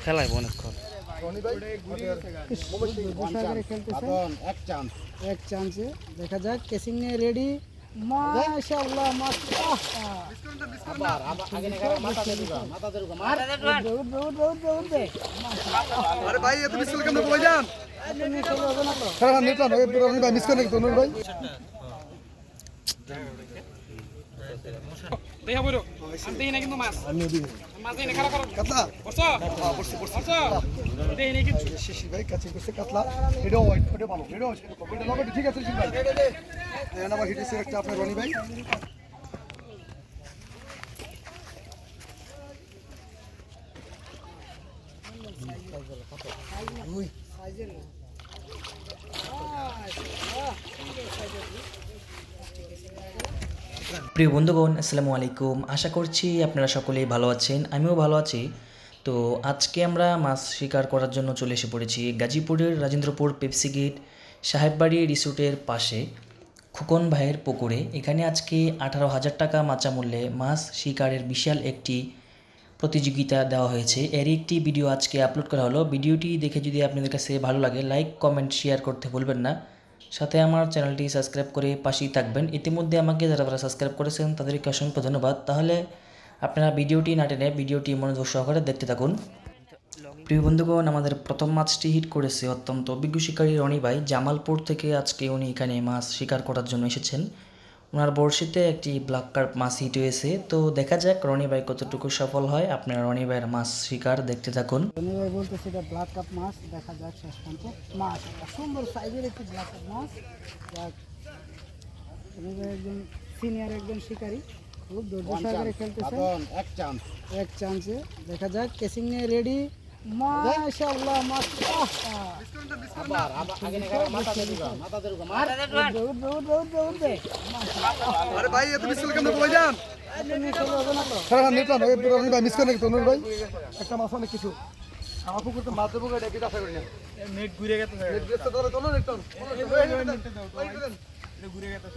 খেলাইব অনেকক্ষণ। এক চান্সে দেখা যাক কেসিং নিয়ে রেডি। মাশাআল্লাহ আরে ভাই এত মিস করলে কেন কই যান? হ্যাঁ নেট না ভাই পুরো ভাই মিস করে তোর ভাই। দেয়া বড় আমি দেই না কিন্তু মাছ আমি দিই মাছ দেই না খারাপ করো কাতলা বসো হ্যাঁ বসছি বসো দেই না কিছু শিশি ভাই কাছে করছে কাতলা এটাও হোয়াইট ওটা ভালো এটাও এটা লগে ঠিক আছে শিশি ভাই এই নাম্বার হিটেছে একটা আপনার রনি ভাই প্রিয় বন্ধুগণ আসসালামু আলাইকুম। আশা করছি আপনারা সকলেই ভালো আছেন, আমিও ভালো আছি। তো আজকে আমরা মাছ শিকার করার জন্য চলে এসে পড়েছি গাজীপুরের রাজেন্দ্রপুর পেপসি গেট সাহেববাড়ি রিসোর্টের পাশে খোকন ভাইয়ের পুকুরে। এখানে আজকে 18,000 টাকা মাচা মূল্যে মাছ শিকারের বিশাল একটি প্রতিযোগিতা দেওয়া হয়েছে। এরই একটি ভিডিও আজকে আপলোড করা হলো। ভিডিওটি দেখে যদি আপনাদের কাছে ভালো লাগে লাইক কমেন্ট শেয়ার করতে ভুলবেন না। সাথে আমার চ্যানেলটি সাবস্ক্রাইব করে পাশেই থাকবেন। ইতিমধ্যে আমাকে যারা সাবস্ক্রাইব করেছেন তাদেরকে অসংখ্য ধন্যবাদ। তাহলে আপনারা ভিডিওটি না টেনে ভিডিওটি মনোযোগ সহকারে দেখতে থাকুন। প্রিয় বন্ধুগণ, আমাদের প্রথম মাছটি হিট করেছে অত্যন্ত অভিজ্ঞ শিকারী রনি ভাই। জামালপুর থেকে আজকে উনি এখানে মাছ শিকার করার জন্য এসেছেন। ওনার বড়শিতে একটি ব্ল্যাক কার্প মাছ হিট হয়েছে। তো দেখা যাক রনি ভাই কতটুকু সফল হয়। আপনারা রনি ভাইয়ের মাছ শিকার দেখতে থাকুন। রনি ভাই বলতেছে এটা ব্ল্যাক কাপ মাছ, দেখা যাক শেষ পর্যন্ত। মাছ সুন্দর সাইজের একটি ব্ল্যাক কাপ মাছ। রনি ভাই একজন সিনিয়র একজন শিকারী, খুব ধৈর্য সহকারে খেলতেছে। এক চান্সে দেখা যাক কেসিং নিয়ে রেডি। মাশাআল্লাহ আরে ভাই এত মিস করলে কেন কই যান? হ্যাঁ নেট না ভাই পুরো ভাই মিস করে তোর ভাই একটা মাছ অনেক কিছু আমার পুকুর তো মাছ দেবো এটা কি আশা করি না নেট ঘুরে গেছে নেট গেছে ধরে তোলো নেট টান ঘুরে গেছে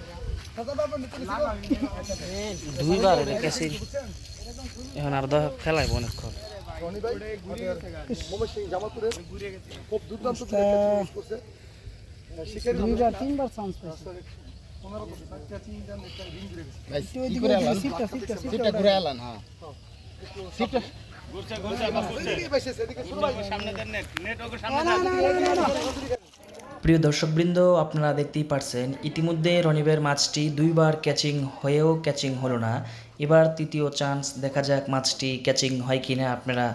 দুইবার এটা কেসিং এখন আর খেলাইব অনেকক্ষণ। রনি ভাই মোহাম্মদ সিং জামালপুরে খুব দুর্দান্ত করছে শিকারি দুইবার তিনবার চান্স পেয়েছে। প্রিয় দর্শকবৃন্দ, আপনারা দেখতেই পারছেন ইতিমধ্যে রনিবের মাছটি দুইবার ক্যাচিং হয়েও ক্যাচিং হলো না। এবার তৃতীয় চান্স, দেখা যাক মাছটি ক্যাচিং হয় কি না, আপনারা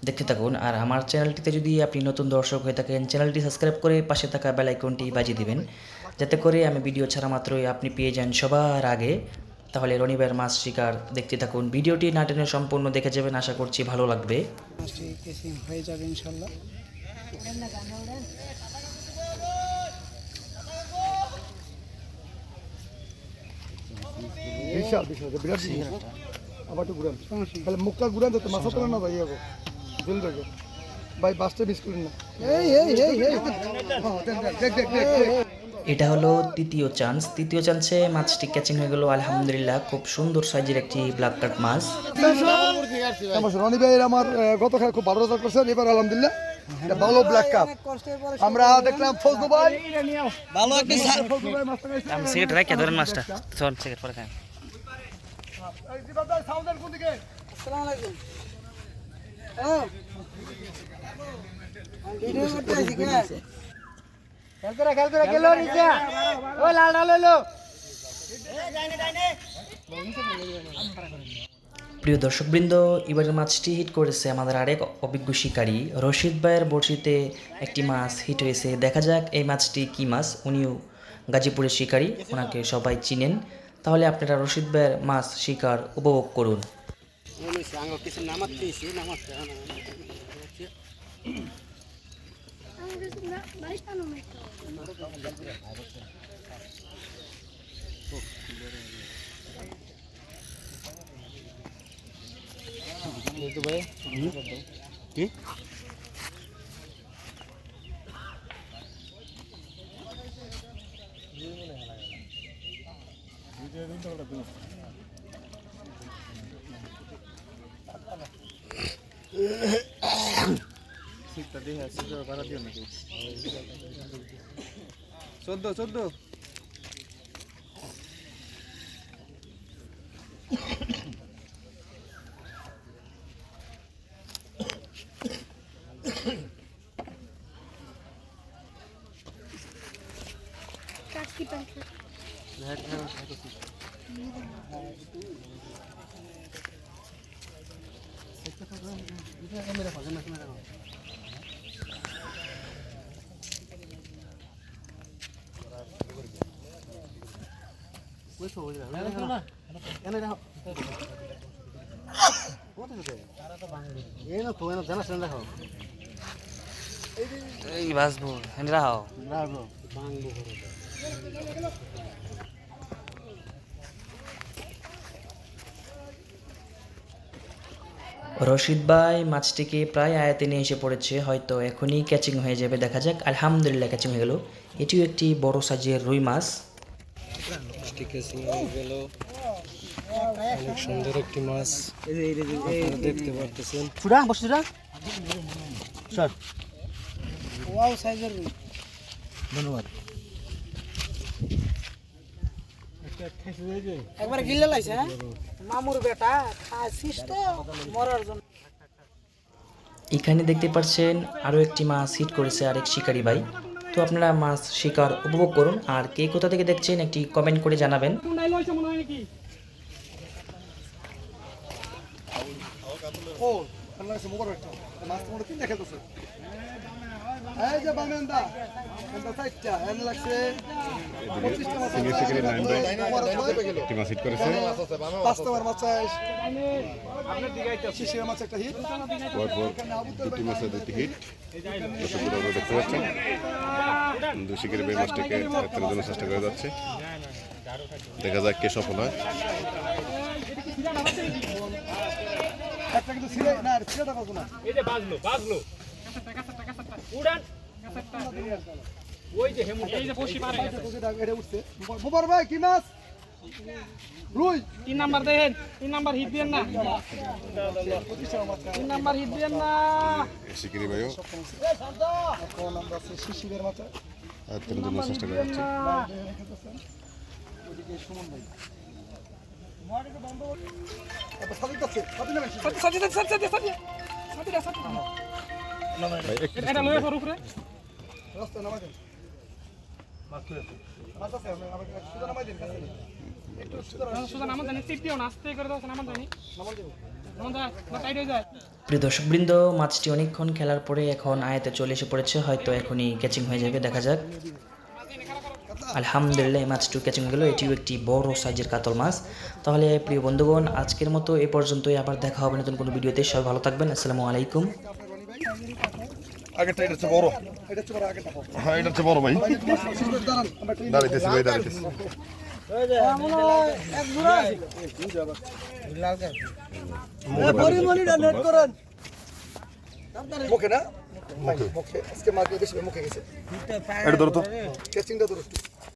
দেখতে থাকুন। আর আমার চ্যানেলটিতে যদি আপনি নতুন দর্শক হয়ে থাকেন চ্যানেলটি সাবস্ক্রাইব করে পাশে থাকা বেল আইকনটি বাজিয়ে দিবেন, যাতে করে আমি ভিডিও ছাড়া মাত্রই আপনি পেয়ে যান সবার আগে। তাহলে রনিবের মাছ শিকার দেখতে থাকুন। ভিডিওটি না টেনে সম্পূর্ণ দেখে যাবেন, আশা করছি ভালো লাগবে। মাছটি কেসিং হয়ে যাবে ইনশাল্লাহ। বিশাল বিশাল বিরাট জিনিস আবার একটু ঘুরান তাহলে মুখটা ঘুরান যাতে মাথা তোলা না ভাই যাবো জল রেখে ভাই বাসটা মিস করেন না এটা হলো তৃতীয় চান্স। তৃতীয় চান্সে মাছটি ক্যাচিং হয়ে গেল আলহামদুলিল্লাহ। খুব সুন্দর সাইজের একটি ব্ল্যাক কার্প মাছ। রনি ভাই আমার গত খেলা খুব ভালো রেজাল্ট করছেন, এবার আলহামদুলিল্লাহ ভালো ব্ল্যাক কাপ আমরা দেখলাম। ফজলু ভাই ভালো একটা ফজলু ভাই মাছটা খাইছে। আমি সিগারেট রাখি ধরেন মাছটা চল সিগারেট পরে খাই। এই জিবাদ ভাই সাউন্ড কোন দিকে? আসসালামু আলাইকুম। হ্যাঁ ভিডিও করতে আছি কে? খেল করে গেল নিচে। ও লাল লাল হলো। প্রিয় দর্শকবৃন্দ, এবারের মাছটি হিট করেছে আমাদের আরেক অভিজ্ঞ শিকারী রশিদ ভাইয়ের বড়শিতে একটি মাছ হিট হয়েছে। দেখা যাক এই মাছটি কি মাছ। উনিও গাজীপুরের শিকারী, ওনাকে সবাই চিনেন। তাহলে আপনারা রশিদ ভাইয়ের মাছ শিকার উপভোগ করুন। কি চোদ্দ এই বাসবো এনে রাখো রশিদ ভাই মাছটিকে প্রায় আয়াতে নিয়ে এসে পড়েছে, হয়তো এখনই ক্যাচিং হয়ে যাবে, দেখা যাক। আলহামদুলিল্লাহ ক্যাচিং হয়ে গেল। এটিও একটি বড় সাইজের রুই মাছ। অনেক সুন্দর একটি মাছ দেখতে পারতেছেন। ওয়াও সাইজের রুই। ধন্যবাদ। একবার গিলে লাইছে হ্যাঁ মামুর বেটা খাসিস তো মরার জন্য। এখানে দেখতে পাচ্ছেন আরও একটি মাছ হিট করেছে আরেক শিকারি ভাই। তো আপনারা মাছ শিকার উপভোগ করুন, আর কে কোথা থেকে দেখছেন একটি কমেন্ট করে জানাবেন। কুন্ডাই লইছে মনে হয় নাকি ও আল্লাহ সে মোবারক একটা মাছ মোড়ে তিন দেখাতেছে এই যে বামেন্দা এন্ড সাইডটা এন্ড লাগছে 25 টা মাছ সিনিয়র সেক্রেটারি নাইন ভাই টিম হিট করেছে পাঁচটা মাছ চাইছ আপনি দিগাইতে শিশির মাছ একটা হিট পর দুটি মাছের দুটি হিট দর্শক বন্ধুরা দেখতে পাচ্ছেন দুই শিকারি ভাই মাছটাকে ধরার জন্য চেষ্টা করে যাচ্ছে, দেখা যাক কে সফল হয়। একটা কিন্তু ছিলে না ছিলেটা পাবো না এই যে বাজলো উড়ান ওই যে হেমু এই যে বসি পারে এটা উঠছে মোবার ভাই কি মাছ রুই 3 নাম্বার দেখেন 3 নাম্বার হিট দেন না 3 নাম্বার হিট দেন না শিকারি ভাইও কোন নাম্বার আছে শিশিরের মাছ আর তেল জন্য চেষ্টা করে যাচ্ছে ওদিকে সুমন ভাই মাটিতে বন্ধ এটা সাদিক আছে সাদিক না এটা লয়ে সর উপরে রাস্তা নামাই দেন মাছ আছে আমরা সুদা নামাই দেন কাছে একটু সুদা নামান জানি টিপ দিও না আস্তে করে দাও নামান জানি নামান দেব নামান দা না টাইট হয়ে যায়। প্রিয় দর্শকবৃন্দ, মাছটি অনেকক্ষণ খেলার পরে এখন আয়াতে চলে এসে পড়েছে, হয়তো এখনই ক্যাচিং হয়ে যাবে, দেখা যাক। আলহামদুলিল্লাহ এই মাছটিও ক্যাচিং হয়ে গেল। এটিও একটি বড় সাইজের কাতল মাছ। তাহলে প্রিয় বন্ধুগণ, আজকের মতো এ পর্যন্তই, আবার দেখা হবে নতুন কোনো ভিডিওতে। সবাই ভালো থাকবেন। আসসালামু আলাইকুম। আগেরটা এটা হচ্ছে বড়, এটা হচ্ছে বড় আগেরটা হ্যাঁ এটা হচ্ছে বড় ভাই দাঁড়াইতেছি ভাই দাঁড়াইতেছি এক জোড়া লাল গায় পরিমণিটা নেট করেন মুখে না মুখে আজকে মাছ বেশি মুখে গেছে এটা ধরো তো ক্যাচিংটা ধরো